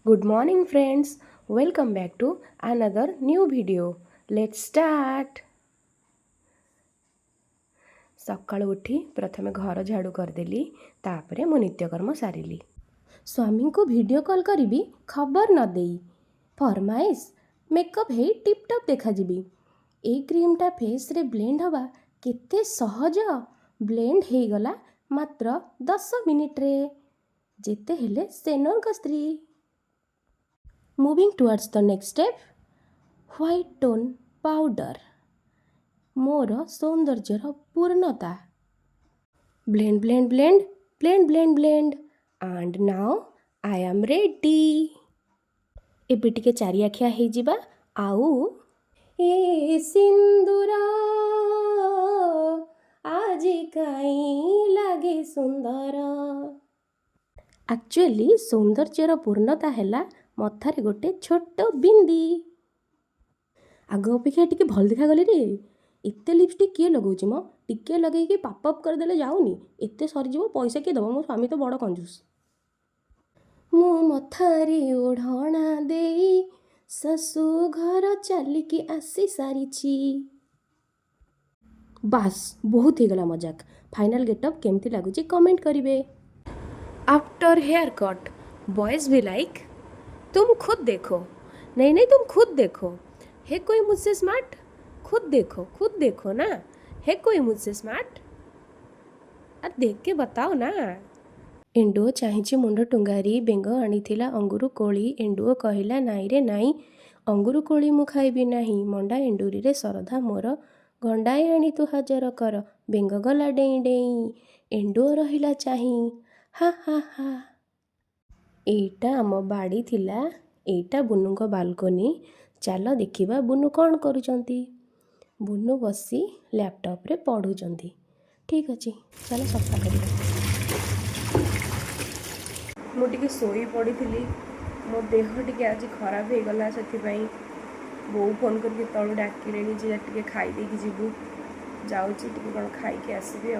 Good morning friends, welcome back to another new video. Let's start. सकाळु उठी प्रथमे घर झाड़ू करदेली तापरे मो नित्यकर्म सारिली। स्वामी को वीडियो कॉल करी खबर न देई फरमाइश मेकअप हे टिपटप देखा जीबी। ए क्रीमटा फेस रे ब्लेंड हवा केते सहज ब्लेंड हे गला मात्र 10 मिनिट रे जेते हेले सेनर का स्त्री। Moving towards the next step, white tone powder मोर सौंदर्यर पूर्णता। Blend blend blend blend blend blend and now I am ready। एबे टिके चारि आखिया हे जिबा आउ ए सिंदूरा आज काई लागे सुंदर। एक्चुअली सौंदर्यर पूर्णता हैला मथारे गोटे छोट बिंदी। आग अपेक्षा टिके भल देखा गले रे। एते लिपस्टिक किए लगाउछि म टिके लगेकी पाप अप कर देले जाउनी एते सरी जीवो पैसा के दबो। मो स्वामी तो बड़ कंजूस। मु मथारे ओढ़णा देई ससु घर चलिकी आसी सारिछि। बास बहुत ही गला मजाक। फाइनल गेटअप केमती लागुछि कमेंट करिवे। आफ्टर हेयर कट बॉयज भी लाइक तुम खुद देखो। नहीं नहीं तुम खुद देखो। है कोई मुझसे स्मार्ट? खुद देखो ना। है कोई मुझसे स्मार्ट? अरे देख के बताओ ना। एंडुओ चाहिए मुंड टुंगारी बेंग आनीथिला अंगुरु कोली। एंडुओ कहिला नाई रे नाई अंगुरु कोली मु खाइबी नाही। मंडा एंडुरी रे सरधा मोर गंडाए आनी तू हाजर कर। बेंग गला डेई डेई एंडुओ रहिला चाही। हा हा हा। एटा आम बाड़ी थिला एटा बुनु को बालकोनी। चलो देखिबा बुनु कौन करुचंती। बुनु बसी लैपटॉप रे पढ़ुचंती। ठीक अच्छे चलो सफा करिबा। मु टिके सोई पड़ी थिली मो देह टिके आज खराब हे गला सेति पई बो फोन करके तळु डाकिलेनी जे टिके खाई देकी जीबू। जाउची टिके कोन खाई के आसीबे आ।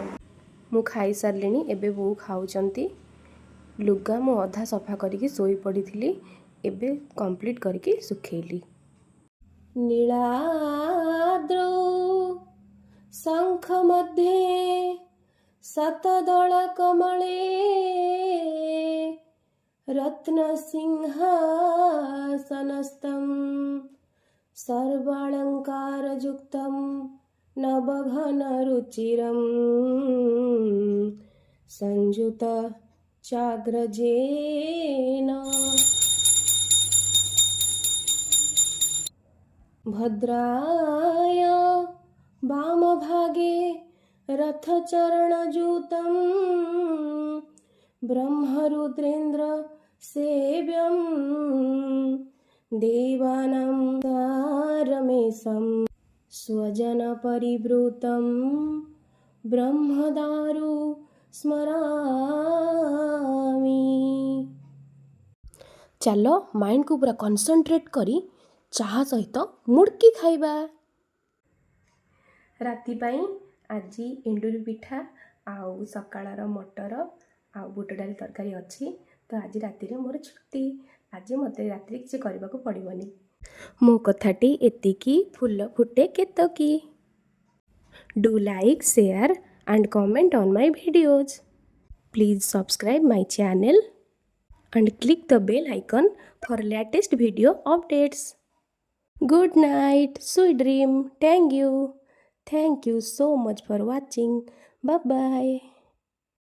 मु खाई सारलेनी एबे बो खाउचंती। लुगा मु अधा सफा करके सोई पड़ी थिली एबे कंप्लीट करके सुखेली। नीलाद्रौ शंख मध्ये शतदल कमले रत्न सिंहासनस्थं सर्वालंकारयुक्तं नवघन रुचिरं संयुत चाग्रजेन भद्राय वामभागे रथचरणजूतं ब्रह्मरुद्रेन्द्र सेव्यं देवानां रमेशं स्वजनपरिवृतं ब्रह्मदारु स्मरामि। चलो माइंड को पूरा कंसंट्रेट करी चाहा सहित मुड़की खाइबा। राति पाई आज एंडुरी पिठा आउ सकाळर मटर आउ बुट डाली तरकारी अच्छी तो आज राति मोर छुट्टी। आज मत राति किसी करने को पड़ोनी। मो कथाटी एतिकी फुल फुटे केतकी। Do like share and comment on my videos. Please subscribe my channel and click the bell icon for latest video updates. Good night, sweet dream. Thank you so much for watching. Bye bye.